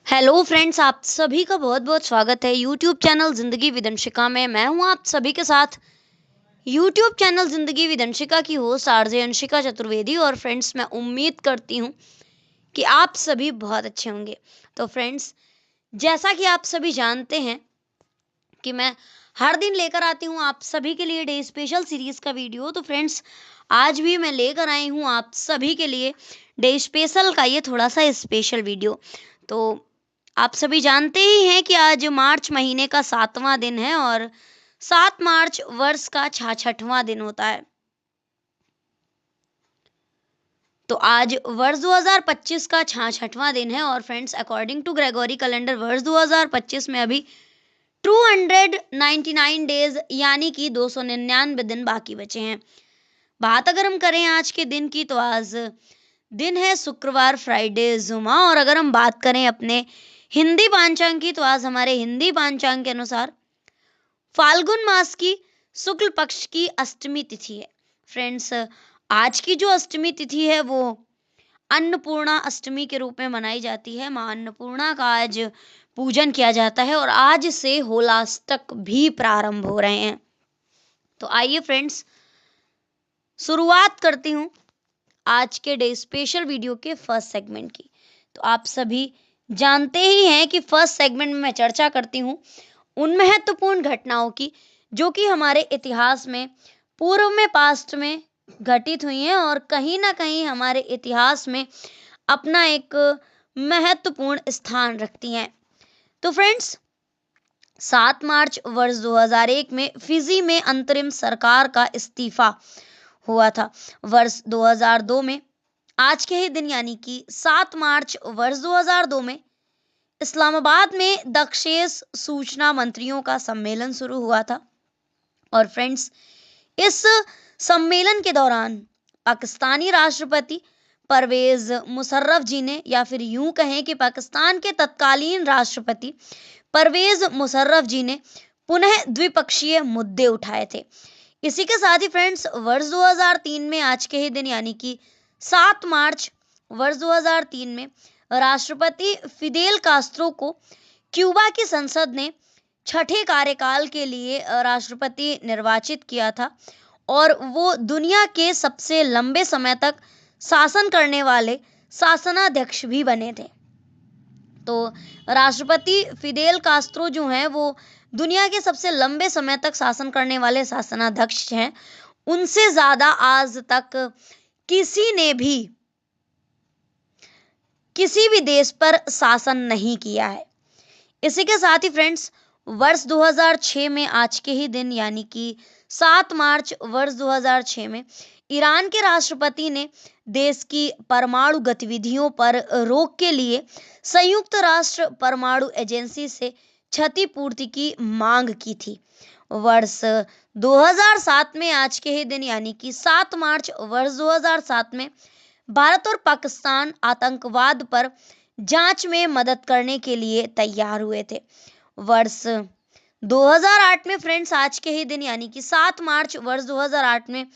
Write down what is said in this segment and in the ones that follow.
Hello friends, आप सभी का बहुत बहुत स्वागत है यूट्यूब चैनल ज़िंदगी विद अंशिका में। मैं हूं आप सभी के साथ यूट्यूब चैनल ज़िंदगी विद अंशिका की होस्ट आरजे अंशिका चतुर्वेदी। और फ्रेंड्स, मैं उम्मीद करती हूं कि आप सभी बहुत अच्छे होंगे। तो फ्रेंड्स, जैसा कि आप सभी जानते हैं कि मैं हर दिन लेकर आती हूं आप सभी के लिए डे स्पेशल सीरीज़ का वीडियो। तो फ्रेंड्स, आज भी मैं लेकर आई हूं आप सभी के लिए डे स्पेशल का ये थोड़ा सा स्पेशल वीडियो। तो आप सभी जानते ही हैं कि आज मार्च महीने का 7वां दिन है और 7 मार्च वर्ष का 66वां दिन होता है। तो आज वर्ष 2025 का 66वां दिन है और friends, according to Gregory calendar वर्ष 2025 में अभी 299 डेज यानी कि 299 दिन बाकी बचे हैं। बात अगर हम करें आज के दिन की, तो आज दिन है शुक्रवार, फ्राइडे, जुमा। और अगर हम बात करें अपने हिंदी पांचांग की, तो आज हमारे हिंदी पांचांग के अनुसार फाल्गुन मास की शुक्ल पक्ष की अष्टमी तिथि है। फ्रेंड्स, आज की जो अष्टमी तिथि है वो अन्नपूर्णा अष्टमी के रूप में मनाई जाती है। माँ अन्नपूर्णा का आज पूजन किया जाता है और आज से होलाष्टक भी प्रारंभ हो रहे हैं। तो आइए फ्रेंड्स, शुरुआत करती हूँ आज के डे स्पेशल वीडियो के फर्स्ट सेगमेंट की। तो आप सभी जानते ही हैं कि फर्स्ट सेगमेंट में मैं चर्चा करती हूँ उन महत्वपूर्ण घटनाओं की जो कि हमारे इतिहास में पूर्व में पास्ट में घटित हुई हैं और कहीं ना कहीं हमारे इतिहास में अपना एक महत्वपूर्ण स्थान रखती हैं। तो फ्रेंड्स, 7 मार्च वर्ष 2001 में फिजी में अंतरिम सरकार का इस्तीफा हुआ था। वर्ष 2002 में आज के ही दिन यानी कि 7 मार्च वर्ष 2002 में इस्लामाबाद में दक्षेश सूचना मंत्रियों का सम्मेलन शुरू हुआ था। और फ्रेंड्स, इस सम्मेलन के दौरान पाकिस्तानी राष्ट्रपति परवेज मुशर्रफ जी ने, या फिर यूं कहें कि पाकिस्तान के तत्कालीन राष्ट्रपति परवेज मुशर्रफ जी ने पुनः द्विपक्षीय मुद्दे उठाए थे। इसी के साथ ही फ्रेंड्स, वर्ष 2003 में आज के ही दिन यानी कि 7 मार्च वर्ष 2003 में राष्ट्रपति फिदेल कास्त्रो को क्यूबा की संसद ने छठे कार्यकाल के लिए राष्ट्रपति निर्वाचित किया था और वो दुनिया के सबसे लंबे समय तक शासन करने वाले शासनाध्यक्ष भी बने थे। तो राष्ट्रपति फिदेल कास्त्रो जो हैं वो दुनिया के सबसे लंबे समय तक शासन करने वाले शासनाध्यक्ष हैं। उनसे ज्यादा आज तक किसी ने भी किसी भी देश पर शासन नहीं किया है। इसी के साथ ही फ्रेंड्स, वर्ष 2006 में आज के ही दिन यानी कि 7 मार्च वर्ष 2006 में ईरान के राष्ट्रपति ने देश की परमाणु गतिविधियों पर रोक के लिए संयुक्त राष्ट्र परमाणु एजेंसी से क्षतिपूर्ति की मांग की थी। वर्ष 2007 में आज के ही दिन यानी कि 7 मार्च वर्ष 2007 में भारत और पाकिस्तान आतंकवाद पर जांच में मदद करने के लिए तैयार हुए थे। वर्ष 2008 में फ्रेंड्स, आज के ही दिन यानी कि 7 मार्च वर्ष 2008 में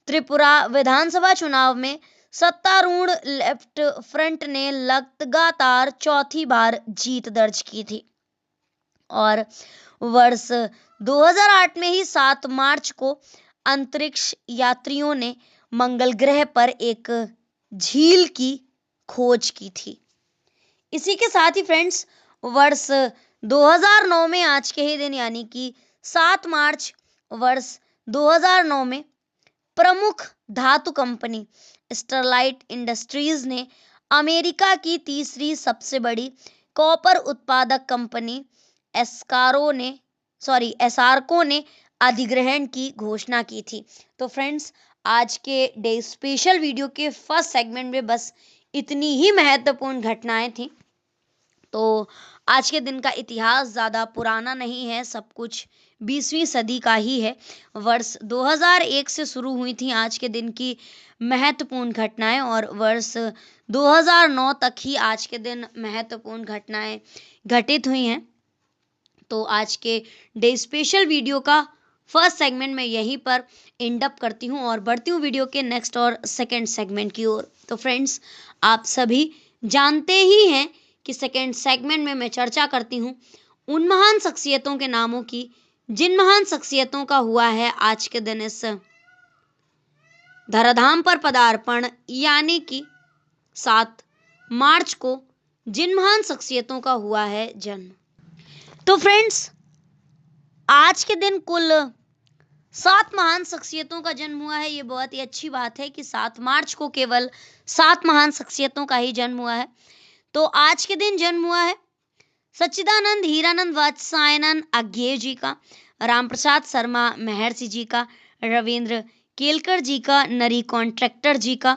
त्रिपुरा विधानसभा चुनाव में सत्तारूढ़ लेफ्ट फ्रंट ने लगातार चौथी बार जीत दर्ज की थी। और वर्ष 2008 में ही 7 मार्च को अंतरिक्ष यात्रियों ने मंगल ग्रह पर एक झील की खोज की थी। इसी के साथ ही फ्रेंड्स, वर्ष 2009 में आज के ही दिन यानी कि 7 मार्च वर्ष 2009 में प्रमुख धातु कंपनी स्टरलाइट इंडस्ट्रीज ने अमेरिका की तीसरी सबसे बड़ी कॉपर उत्पादक कंपनी एस्कार्को ने अधिग्रहण की घोषणा की थी। तो फ्रेंड्स, आज के डे स्पेशल वीडियो के फर्स्ट सेगमेंट में बस इतनी ही महत्वपूर्ण घटनाएं थी। तो आज के दिन का इतिहास ज़्यादा पुराना नहीं है, सब कुछ 20वीं सदी का ही है। वर्ष 2001 से शुरू हुई थी आज के दिन की महत्वपूर्ण घटनाएं और वर्ष 2009 तक ही आज के दिन महत्वपूर्ण घटनाएं घटित हुई हैं। तो आज के डे स्पेशल वीडियो का फर्स्ट सेगमेंट में यहीं पर एंड अप करती हूँ और बढ़ती हूँ वीडियो के नेक्स्ट और सेकंड सेगमेंट की ओर। तो फ्रेंड्स, आप सभी जानते ही हैं कि सेकेंड सेगमेंट में मैं चर्चा करती हूँ उन महान शख्सियतों के नामों की जिन महान शख्सियतों का हुआ है आज के दिन इस धराधाम पर पदार्पण, यानी कि 7 मार्च को जिन महान शख्सियतों का हुआ है जन्म। तो फ्रेंड्स, आज के दिन कुल 7 महान शख्सियतों का जन्म हुआ है। ये बहुत ही अच्छी बात है कि 7 मार्च को केवल 7 महान शख्सियतों का ही जन्म हुआ है। तो आज के दिन जन्म हुआ है सच्चिदानंद हीरानंद वात्स्यायन अज्ञेय जी का, रामप्रसाद शर्मा महर्षि जी का, रविंद्र केलकर जी का, नरी कॉन्ट्रैक्टर जी का,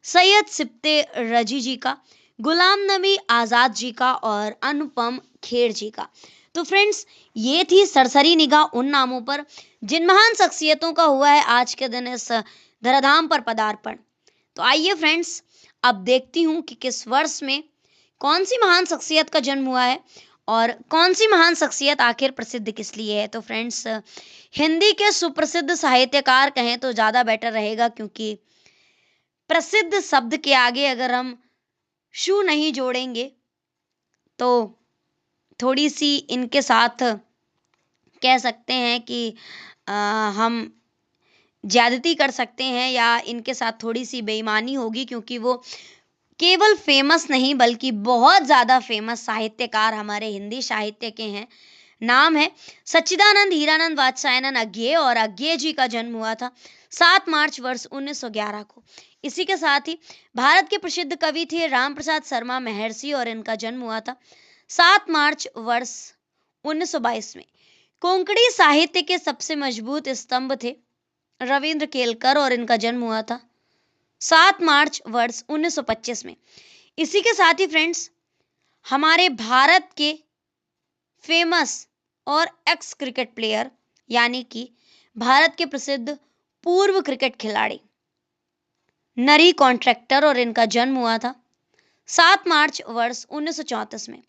सैयद सिप्ते रजी जी का, गुलाम नबी आज़ाद जी का और अनुपम खेर जी का। तो फ्रेंड्स, ये थी सरसरी निगाह उन नामों पर जिन महान शख्सियतों का हुआ है आज के दिन इस धराधाम पर पदार्पण। तो आइए फ्रेंड्स, अब देखती हूँ कि किस वर्ष में कौन सी महान शख्सियत का जन्म हुआ है और कौन सी महान शख्सियत आखिर प्रसिद्ध किस लिए है। तो फ्रेंड्स, हिंदी के सुप्रसिद्ध साहित्यकार कहें तो ज़्यादा बेटर रहेगा, क्योंकि प्रसिद्ध शब्द के आगे अगर हम शू नहीं जोड़ेंगे तो थोड़ी सी इनके साथ कह सकते हैं कि हम ज्यादती कर सकते हैं या इनके साथ थोड़ी सी बेईमानी होगी, क्योंकि वो केवल फेमस नहीं बल्कि बहुत ज़्यादा फेमस साहित्यकार हमारे हिंदी साहित्य के हैं। नाम है सच्चिदानंद हीरानंद वात्स्यायन अज्ञेय, और अज्ञेय जी का जन्म हुआ था 7 मार्च वर्ष 1911 को। इसी के साथ ही भारत के प्रसिद्ध कवि थे रामप्रसाद शर्मा महर्षि, और इनका जन्म हुआ था 7 मार्च वर्ष 1922 में। कोंकणी साहित्य के सबसे मजबूत स्तंभ थे रविंद्र केलकर, और इनका जन्म हुआ था 7 मार्च वर्ष 1925 में। इसी के साथ ही फ्रेंड्स, हमारे भारत के फेमस और एक्स क्रिकेट प्लेयर, यानी कि भारत के प्रसिद्ध पूर्व क्रिकेट खिलाड़ी नरी कॉन्ट्रैक्टर, और इनका जन्म हुआ था 7 मार्च वर्ष 1934 में।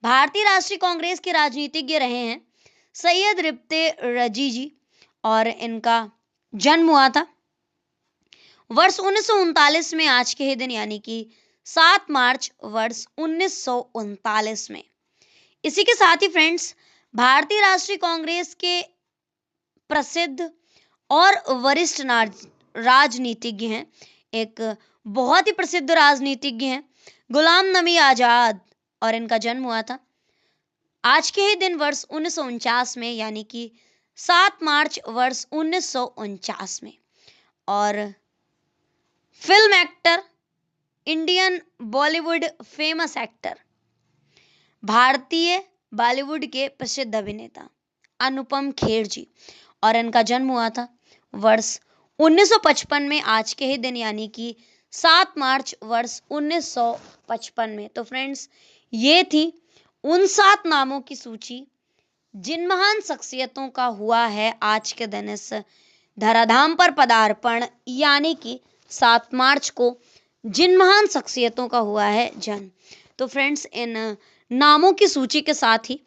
भारतीय राष्ट्रीय कांग्रेस के राजनीतिज्ञ रहे हैं सैयद रिप्ते रजी जी, और इनका जन्म हुआ था वर्ष 1939 में आज के ही दिन, यानी कि 7 मार्च वर्ष 1939 में। इसी के साथ ही फ्रेंड्स, भारतीय राष्ट्रीय कांग्रेस के प्रसिद्ध और वरिष्ठ राजनीतिज्ञ हैं, एक बहुत ही प्रसिद्ध राजनीतिज्ञ हैं गुलाम नबी आजाद, और इनका जन्म हुआ था आज के ही दिन वर्ष 1949 में, यानी कि 7 मार्च वर्ष 1949 में। और film actor, Indian Bollywood famous actor, भारतीय बॉलीवुड के प्रसिद्ध अभिनेता अनुपम खेर जी, और इनका जन्म हुआ था वर्ष 1955 में आज के ही दिन, यानी कि 7 मार्च वर्ष 1955 में। तो फ्रेंड्स, ये थी उन 7 नामों की सूची जिन महान शख्सियतों का हुआ है आज के दिन इस धराधाम पर पदार्पण, यानी कि 7 मार्च को जिन महान शख्सियतों का हुआ है जन्म। तो फ्रेंड्स, इन नामों की सूची के साथ ही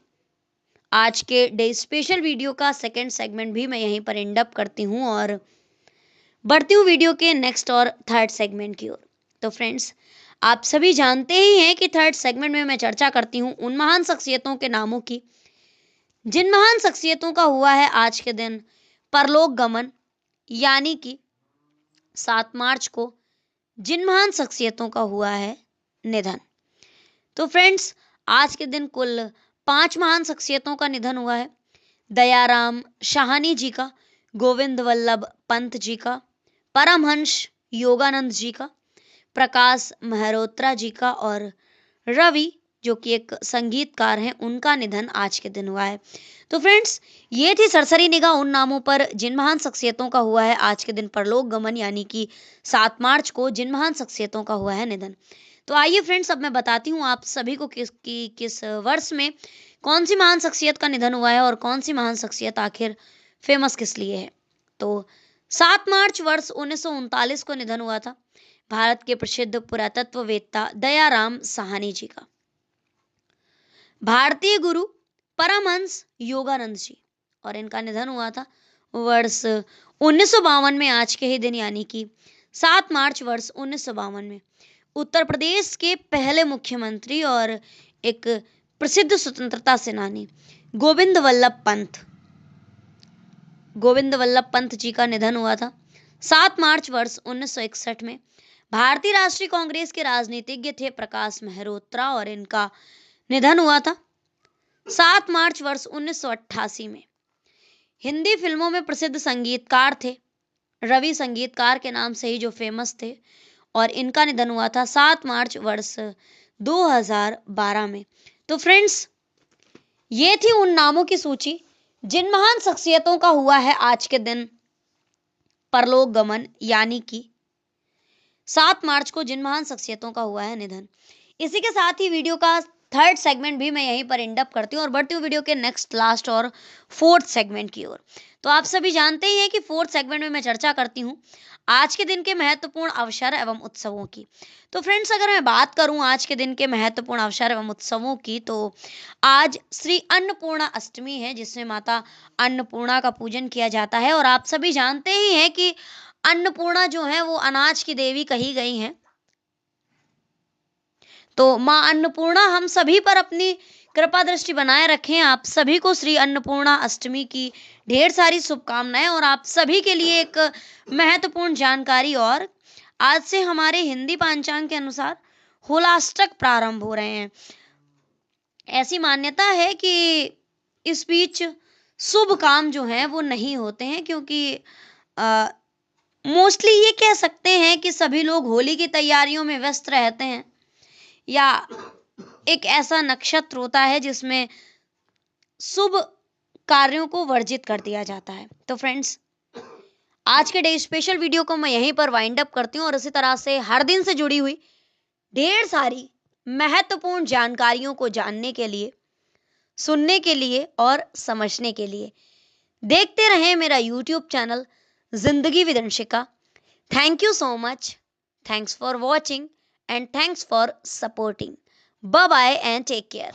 आज के डे स्पेशल वीडियो का सेकंड सेगमेंट भी मैं यहीं पर एंड अप करती हूँ और बढ़ती हूँ वीडियो के नेक्स्ट और थर्ड सेगमेंट की ओर। तो फ्रेंड्स, आप सभी जानते ही हैं कि थर्ड सेगमेंट में मैं चर्चा करती हूँ उन महान शख्सियतों के नामों की जिन महान शख्सियतों का हुआ है आज के दिन परलोक गमन, यानी कि 7 मार्च को जिन महान शख्सियतों का हुआ है निधन। तो फ्रेंड्स, आज के दिन कुल 5 महान शख्सियतों का निधन हुआ है। दयाराम साहनी जी का, गोविंद वल्लभ पंत जी का, परमहंस योगानंद जी का, प्रकाश मेहरोत्रा जी का, और रवि जो कि एक संगीतकार हैं, उनका निधन आज के दिन हुआ है। तो फ्रेंड्स, ये थी सरसरी निगाह उन नामों पर जिन महान शख्सियतों का हुआ है आज के दिन परलोक गमन, यानी कि 7 मार्च को जिन महान शख्सियतों का हुआ है निधन। तो आइए फ्रेंड्स, अब मैं बताती हूँ आप सभी को किस वर्ष में कौन सी महान शख्सियत का निधन हुआ है और कौन सी महान शख्सियत आखिर फेमस किस लिए है। तो 7 मार्च वर्ष 1939 को निधन हुआ था भारत के प्रसिद्ध पुरातत्ववेत्ता दयाराम साहनी जी का। भारतीय गुरु परमहंस योगानंद जी, और इनका निधन हुआ था वर्ष 1952 में आज के ही दिन, यानी कि 7 मार्च वर्ष 1952 में। उत्तर प्रदेश के पहले मुख्यमंत्री और एक प्रसिद्ध स्वतंत्रता सेनानी गोविंद वल्लभ पंत जी का निधन हुआ था 7 मार्च वर्ष 1961 में। भारतीय राष्ट्रीय कांग्रेस के राजनीतिज्ञ थे प्रकाश मेहरोत्रा और इनका निधन हुआ था 7 मार्च वर्ष 1988 में। हिंदी फिल्मों में प्रसिद्ध संगीतकार थे, रवि संगीतकार के नाम से ही जो फेमस थे, और इनका निधन हुआ था 7 मार्च वर्ष 2012 में। तो फ्रेंड्स, ये थी उन नामों की सूची जिन महान शख्सियतों का हुआ है आज के दिन परलोक गमन, यानी कि 7 मार्च को जिन महान शख्सियतों का हुआ है निधन। इसी के साथ ही वीडियो का थर्ड सेगमेंट भी मैं यहीं पर एंड अप करती हूँ और बढ़ती हूँ वीडियो के नेक्स्ट, लास्ट और फोर्थ सेगमेंट की ओर। तो आप सभी जानते ही हैं कि फोर्थ सेगमेंट में मैं चर्चा करती हूँ आज के दिन के महत्वपूर्ण अवसर एवं उत्सवों की। तो फ्रेंड्स, अगर मैं बात करूं आज के दिन के महत्वपूर्ण अवसर एवं उत्सवों की, तो आज श्री अन्नपूर्णा अष्टमी है, जिसमें माता अन्नपूर्णा का पूजन किया जाता है। और आप सभी जानते ही हैं कि अन्नपूर्णा जो है वो अनाज की देवी कही गई हैं। तो माँ अन्नपूर्णा हम सभी पर अपनी कृपा दृष्टि बनाए रखें। आप सभी को श्री अन्नपूर्णा अष्टमी की ढेर सारी शुभकामनाएं। और आप सभी के लिए एक महत्वपूर्ण जानकारी, और आज से हमारे हिंदी पंचांग के अनुसार होलाष्टक प्रारंभ हो रहे हैं। ऐसी मान्यता है कि इस बीच शुभ काम जो हैं वो नहीं होते हैं, क्योंकि मोस्टली ये कह सकते हैं कि सभी लोग होली की तैयारियों में व्यस्त रहते हैं, या एक ऐसा नक्षत्र होता है जिसमें शुभ कार्यों को वर्जित कर दिया जाता है। तो फ्रेंड्स, आज के डे स्पेशल वीडियो को मैं यहीं पर वाइंड अप करती हूँ, और इसी तरह से हर दिन से जुड़ी हुई ढेर सारी महत्वपूर्ण जानकारियों को जानने के लिए, सुनने के लिए और समझने के लिए देखते रहें मेरा YouTube चैनल जिंदगी with Anshika. Thank you so much, thanks for watching and thanks for supporting. Bye bye and take care.